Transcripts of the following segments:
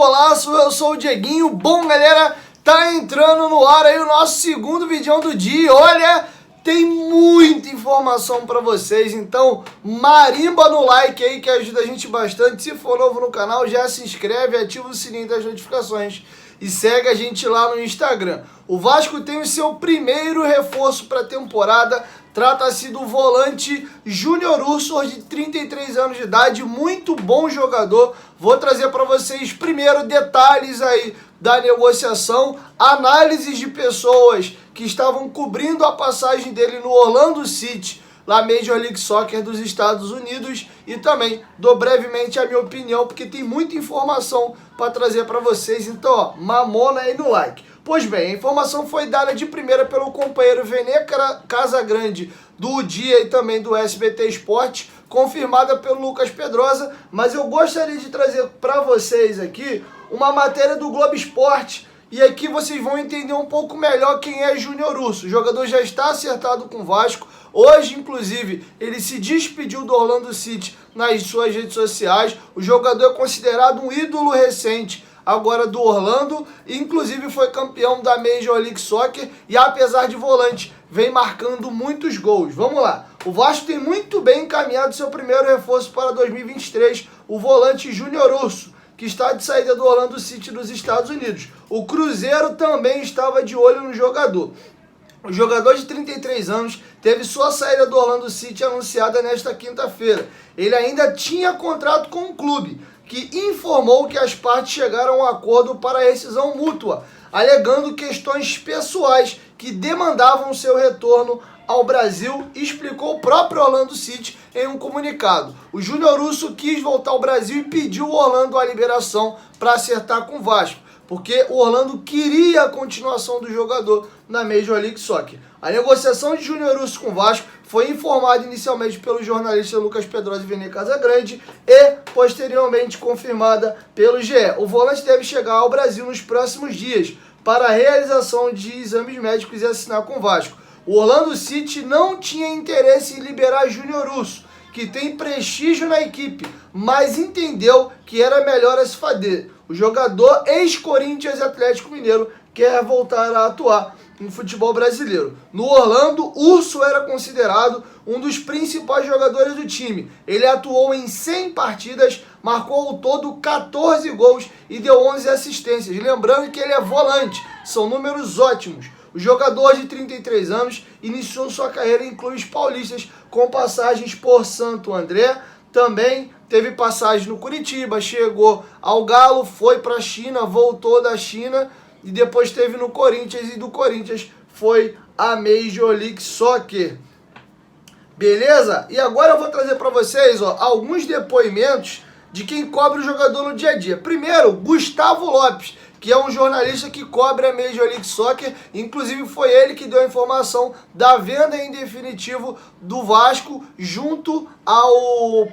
golaço, eu sou o Dieguinho. Bom, galera, tá entrando no ar aí o nosso segundo vídeo do dia. Olha, tem muita informação pra vocês, então marimba no like aí que ajuda a gente bastante. Se for novo no canal, já se inscreve, ativa o sininho das notificações e segue a gente lá no Instagram. O Vasco tem o seu primeiro reforço para a temporada. Trata-se do volante Júnior Urso, de 33 anos de idade, muito bom jogador. Vou trazer para vocês primeiro detalhes aí da negociação, análises de pessoas que estavam cobrindo a passagem dele no Orlando City, lá Major League Soccer dos Estados Unidos, e também dou brevemente a minha opinião, porque tem muita informação para trazer para vocês. Então, ó, mamona aí no like. Pois bem, a informação foi dada de primeira pelo companheiro Vene Casagrande do Dia e também do SBT Esporte, confirmada pelo Lucas Pedrosa, mas eu gostaria de trazer para vocês aqui uma matéria do Globo Esporte, e aqui vocês vão entender um pouco melhor quem é Júnior Urso. O jogador já está acertado com o Vasco. Hoje, inclusive, ele se despediu do Orlando City nas suas redes sociais. O jogador é considerado um ídolo recente agora do Orlando, inclusive foi campeão da Major League Soccer e, apesar de volante, vem marcando muitos gols. Vamos lá. O Vasco tem muito bem encaminhado seu primeiro reforço para 2023, o volante Júnior Urso, que está de saída do Orlando City dos Estados Unidos. O Cruzeiro também estava de olho no jogador. O jogador de 33 anos teve sua saída do Orlando City anunciada nesta quinta-feira. Ele ainda tinha contrato com o clube, que informou que as partes chegaram a um acordo para a rescisão mútua, alegando questões pessoais que demandavam seu retorno ao Brasil, explicou o próprio Orlando City em um comunicado. O Júnior Urso quis voltar ao Brasil e pediu ao Orlando a liberação para acertar com o Vasco, porque o Orlando queria a continuação do jogador na Major League Soccer. A negociação de Júnior Urso com o Vasco foi informada inicialmente pelo jornalista Lucas Pedrosa e Vene Casagrande e posteriormente confirmada pelo GE. O volante deve chegar ao Brasil nos próximos dias para a realização de exames médicos e assinar com o Vasco. O Orlando City não tinha interesse em liberar Júnior Urso, que tem prestígio na equipe, mas entendeu que era melhor a se fazer. O jogador ex-Corinthians e Atlético Mineiro quer voltar a atuar no futebol brasileiro. No Orlando, Urso era considerado um dos principais jogadores do time. Ele atuou em 100 partidas, marcou ao todo 14 gols e deu 11 assistências. Lembrando que ele é volante, são números ótimos. O jogador de 33 anos iniciou sua carreira em clubes paulistas, com passagens por Santo André. Também teve passagem no Curitiba, chegou ao Galo, foi para a China, voltou da China e depois teve no Corinthians, e do Corinthians foi a Major League Soccer. Beleza? E agora eu vou trazer para vocês, ó, alguns depoimentos de quem cobre o jogador no dia a dia. Primeiro, Gustavo Lopes, que é um jornalista que cobre a Major League Soccer. Inclusive foi ele que deu a informação da venda em definitivo do Vasco junto ao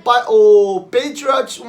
Patriots,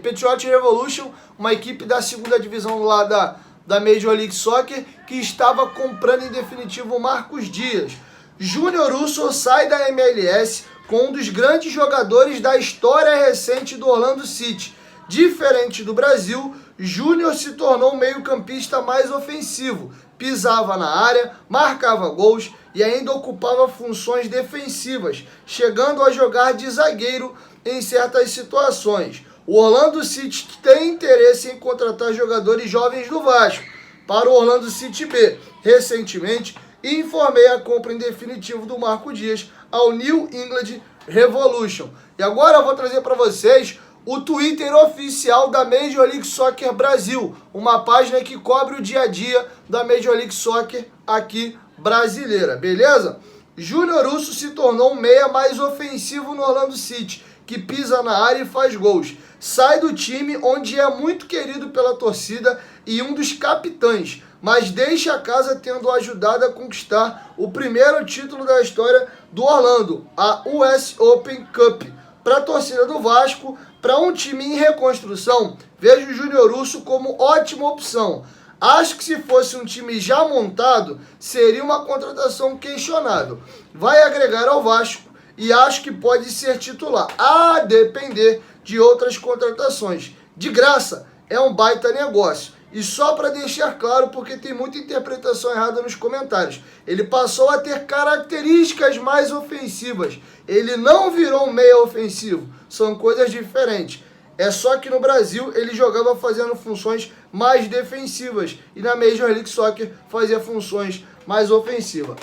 Patriot Revolution, uma equipe da segunda divisão lá da Major League Soccer, que estava comprando em definitivo o Marcos Dias. Júnior Urso sai da MLS com um dos grandes jogadores da história recente do Orlando City. Diferente do Brasil, Júnior se tornou um meio-campista mais ofensivo, pisava na área, marcava gols e ainda ocupava funções defensivas, chegando a jogar de zagueiro em certas situações. O Orlando City tem interesse em contratar jogadores jovens do Vasco para o Orlando City B. Recentemente, informei a compra em definitivo do Marco Dias ao New England Revolution. E agora eu vou trazer para vocês o Twitter oficial da Major League Soccer Brasil, uma página que cobre o dia a dia da Major League Soccer aqui brasileira, beleza? Júnior Urso se tornou um meia mais ofensivo no Orlando City, que pisa na área e faz gols. Sai do time onde é muito querido pela torcida e um dos capitães, mas deixa a casa tendo ajudado a conquistar o primeiro título da história do Orlando, a US Open Cup. Para a torcida do Vasco, para um time em reconstrução, vejo o Júnior Urso como ótima opção. Acho que se fosse um time já montado, seria uma contratação questionável. Vai agregar ao Vasco e acho que pode ser titular, a depender de outras contratações. De graça, é um baita negócio. E só para deixar claro, porque tem muita interpretação errada nos comentários, ele passou a ter características mais ofensivas. Ele não virou um meia ofensivo. São coisas diferentes. É só que no Brasil ele jogava fazendo funções mais defensivas e na Major League Soccer fazia funções mais ofensivas.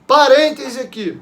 Parêntese aqui.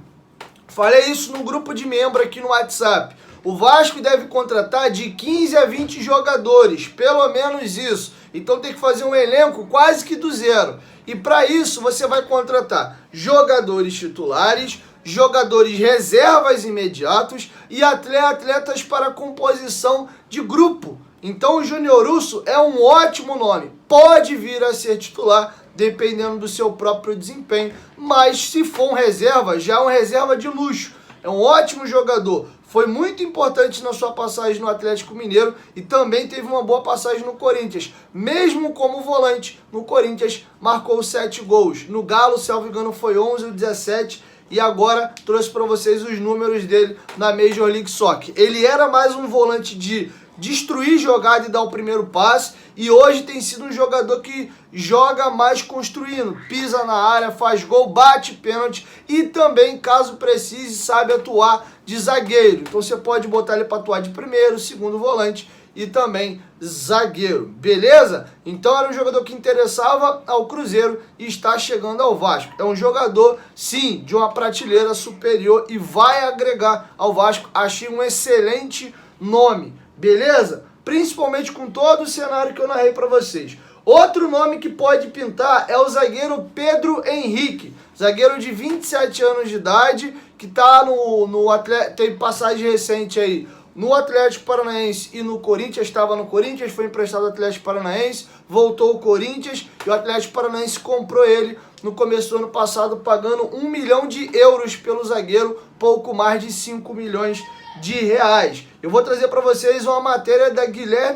Falei isso no grupo de membro aqui no WhatsApp. O Vasco deve contratar de 15 a 20 jogadores, pelo menos isso. Então tem que fazer um elenco quase que do zero. E para isso você vai contratar jogadores titulares, jogadores reservas imediatos e atletas para composição de grupo. Então o Júnior Urso é um ótimo nome. Pode vir a ser titular, dependendo do seu próprio desempenho. Mas se for um reserva, já é um reserva de luxo. É um ótimo jogador. Foi muito importante na sua passagem no Atlético Mineiro e também teve uma boa passagem no Corinthians. Mesmo como volante, no Corinthians marcou 7 gols. No Galo, se não me engano, foi 11 ou 17. E agora trouxe para vocês os números dele na Major League Soccer. Ele era mais um volante de destruir jogada e dar o primeiro passe. E hoje tem sido um jogador que joga mais construindo. Pisa na área, faz gol, bate pênalti. E também, caso precise, sabe atuar de zagueiro. Então você pode botar ele para atuar de primeiro, segundo volante e também zagueiro. Beleza? Então era um jogador que interessava ao Cruzeiro e está chegando ao Vasco. É um jogador, sim, de uma prateleira superior e vai agregar ao Vasco. Achei um excelente nome. Beleza? Principalmente com todo o cenário que eu narrei para vocês. Outro nome que pode pintar é o zagueiro Pedro Henrique. Zagueiro de 27 anos de idade, que está no Atlético, tem passagem recente aí no Atlético Paranaense e no Corinthians. Estava no Corinthians, foi emprestado ao Atlético Paranaense, voltou ao Corinthians e o Atlético Paranaense comprou ele no começo do ano passado, pagando 1 milhão de euros pelo zagueiro, pouco mais de 5 milhões de reais. Eu vou trazer para vocês uma matéria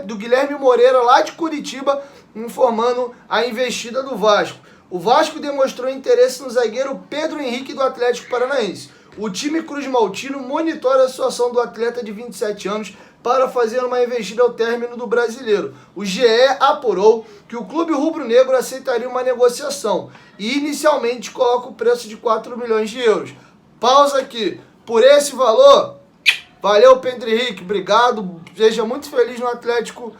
do Guilherme Moreira, lá de Curitiba, informando a investida do Vasco. O Vasco demonstrou interesse no zagueiro Pedro Henrique do Atlético Paranaense. O time Cruz Maltino monitora a situação do atleta de 27 anos para fazer uma investida ao término do Brasileiro. O GE apurou que o clube rubro-negro aceitaria uma negociação e inicialmente coloca o preço de 4 milhões de euros. Pausa aqui. Por esse valor, valeu Pedro Henrique, obrigado, seja muito feliz no Atlético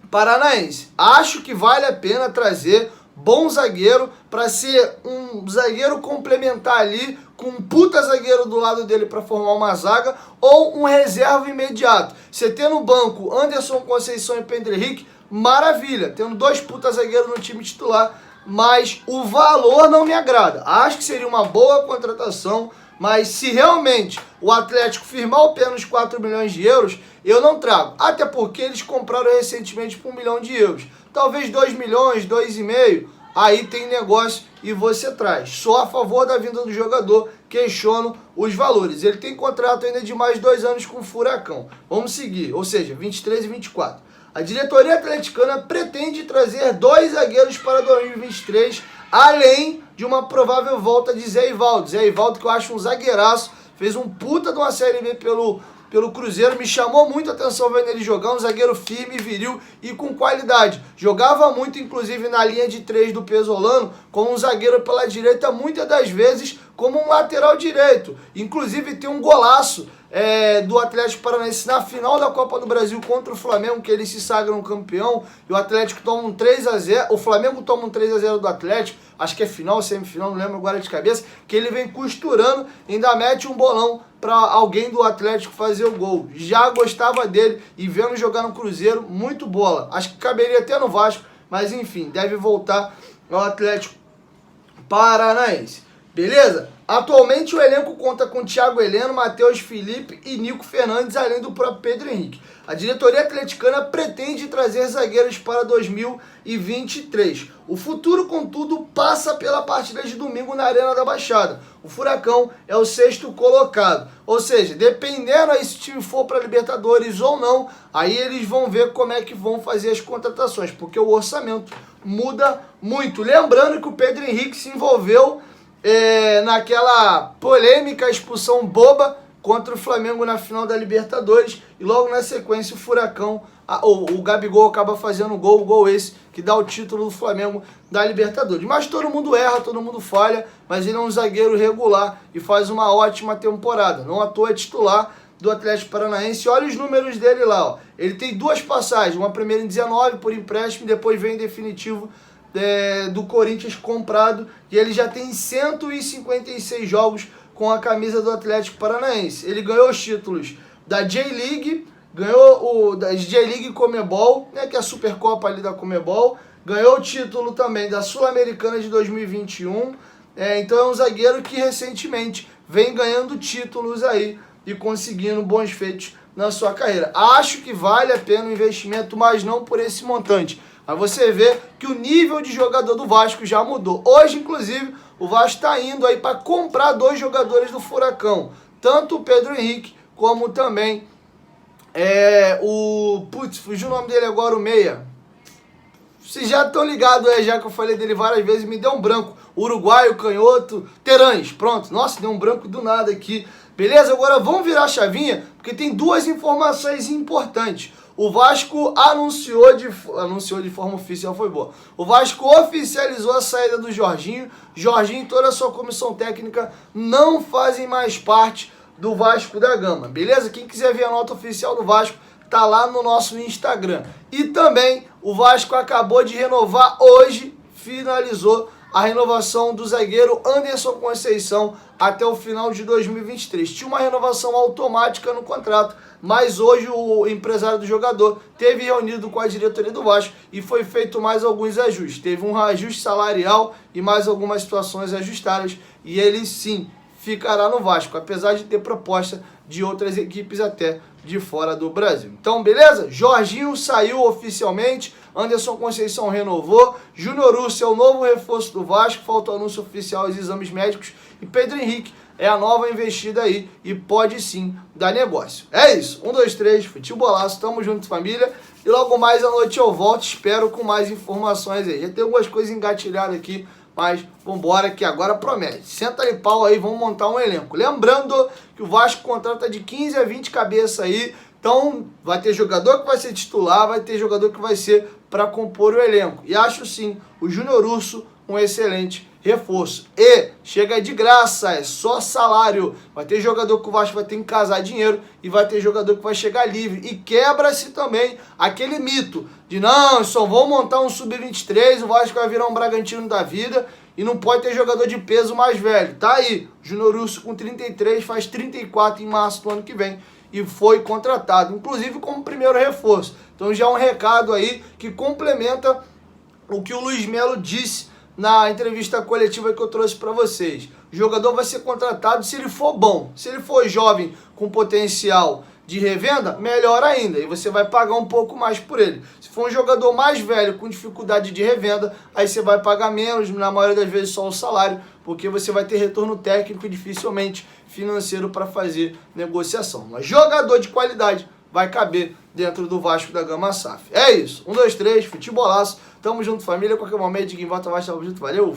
Paranaense. Acho que vale a pena trazer bom zagueiro para ser um zagueiro complementar ali, com um puta zagueiro do lado dele para formar uma zaga, ou um reserva imediato. Você ter no banco Anderson Conceição e Pedro Henrique, maravilha, tendo 2 puta zagueiros no time titular, mas o valor não me agrada. Acho que seria uma boa contratação, mas se realmente o Atlético firmar o pé nos 4 milhões de euros, eu não trago. Até porque eles compraram recentemente por 1 milhão de euros. Talvez 2 milhões, 2,5, aí tem negócio e você traz. Sou a favor da vinda do jogador, questiono os valores. Ele tem contrato ainda de mais 2 anos com o Furacão. Vamos seguir, ou seja, 23 e 24. A diretoria atleticana pretende trazer 2 zagueiros para 2023, além de uma provável volta de Zé Ivaldo. Zé Ivaldo, que eu acho um zagueiraço, fez um puta de uma Série B pelo Cruzeiro, me chamou muito a atenção vendo ele jogar, um zagueiro firme, viril e com qualidade. Jogava muito, inclusive, na linha de 3 do Pesolano, como um zagueiro pela direita, muitas das vezes como um lateral direito. Inclusive tem um golaço do Atlético Paranaense na final da Copa do Brasil contra o Flamengo, que eles se sagram campeão, e o Atlético toma um 3-0, o Flamengo toma um 3-0 do Atlético, acho que é final, semifinal, não lembro agora de cabeça, que ele vem costurando, ainda mete um bolão para alguém do Atlético fazer o gol. Já gostava dele e vendo jogar no Cruzeiro, muito bola. Acho que caberia até no Vasco, mas enfim, deve voltar ao Atlético Paranaense. Beleza? Atualmente o elenco conta com Thiago Heleno, Matheus Felipe e Nico Fernandes, além do próprio Pedro Henrique. A diretoria atleticana pretende trazer zagueiros para 2023. O futuro, contudo, passa pela partida de domingo na Arena da Baixada. O Furacão é o 6º colocado. Ou seja, dependendo aí se o time for para Libertadores ou não, aí eles vão ver como é que vão fazer as contratações, porque o orçamento muda muito. Lembrando que o Pedro Henrique se envolveu naquela polêmica expulsão boba contra o Flamengo na final da Libertadores, e logo na sequência o Furacão o Gabigol acaba fazendo o gol esse que dá o título do Flamengo da Libertadores. Mas todo mundo erra, todo mundo falha, mas ele é um zagueiro regular e faz uma ótima temporada. Não à toa é titular do Atlético Paranaense. Olha os números dele lá, ó. Ele tem duas passagens, uma primeira em 19 por empréstimo e depois vem em definitivo do Corinthians comprado, e ele já tem 156 jogos com a camisa do Atlético Paranaense. Ele ganhou os títulos da J-League, ganhou da J-League Comebol, né, que é a Supercopa ali da Comebol, ganhou o título também da Sul-Americana de 2021, então é um zagueiro que recentemente vem ganhando títulos aí e conseguindo bons feitos na sua carreira. Acho que vale a pena o investimento, mas não por esse montante. Aí você vê que o nível de jogador do Vasco já mudou. Hoje, inclusive, o Vasco está indo aí para comprar 2 jogadores do Furacão. Tanto o Pedro Henrique, como também fugiu o nome dele agora, o meia. Vocês já estão ligados, já que eu falei dele várias vezes, me deu um branco. Uruguaio, canhoto, Terãs, pronto. Nossa, deu um branco do nada aqui. Beleza? Agora vamos virar a chavinha, porque tem 2 informações importantes. O Vasco anunciou de forma oficial, foi boa. O Vasco oficializou a saída do Jorginho. Jorginho e toda a sua comissão técnica não fazem mais parte do Vasco da Gama, beleza? Quem quiser ver a nota oficial do Vasco, tá lá no nosso Instagram. E também o Vasco acabou de renovar hoje, finalizou a renovação do zagueiro Anderson Conceição até o final de 2023. Tinha uma renovação automática no contrato, mas hoje o empresário do jogador teve reunido com a diretoria do Vasco e foi feito mais alguns ajustes. Teve um ajuste salarial e mais algumas situações ajustadas, e ele sim ficará no Vasco, apesar de ter proposta de outras equipes até de fora do Brasil. Então, beleza? Jorginho saiu oficialmente, Anderson Conceição renovou, Júnior Urso é o novo reforço do Vasco, falta o anúncio oficial dos exames médicos, e Pedro Henrique é a nova investida aí e pode sim dar negócio. É isso, 1, 2, 3, futebolaço, tamo junto, família, e logo mais à noite eu volto, espero com mais informações aí. Já tem algumas coisas engatilhadas aqui, mas vambora que agora promete. Senta aí pau aí, vamos montar um elenco. Lembrando que o Vasco contrata de 15 a 20 cabeças aí, então vai ter jogador que vai ser titular, vai ter jogador que vai ser para compor o elenco. E acho sim o Júnior Urso um excelente reforço. E chega de graça, é só salário. Vai ter jogador que o Vasco vai ter que casar dinheiro e vai ter jogador que vai chegar livre. E quebra-se também aquele mito de não, só vão montar um sub-23, o Vasco vai virar um Bragantino da vida e não pode ter jogador de peso mais velho. Tá aí, Júnior Urso com 33, faz 34 em março do ano que vem e foi contratado, inclusive como primeiro reforço. Então já é um recado aí que complementa o que o Luiz Melo disse na entrevista coletiva que eu trouxe para vocês. O jogador vai ser contratado se ele for bom. Se ele for jovem com potencial de revenda, melhor ainda. E você vai pagar um pouco mais por ele. Se for um jogador mais velho com dificuldade de revenda, aí você vai pagar menos, na maioria das vezes só o salário, porque você vai ter retorno técnico e dificilmente financeiro para fazer negociação. Mas jogador de qualidade vai caber dentro do Vasco da Gama SAF. É isso. 1, 2, 3, futebolaço. Tamo junto, família. Qualquer momento, de quem volta vai estar junto. Valeu!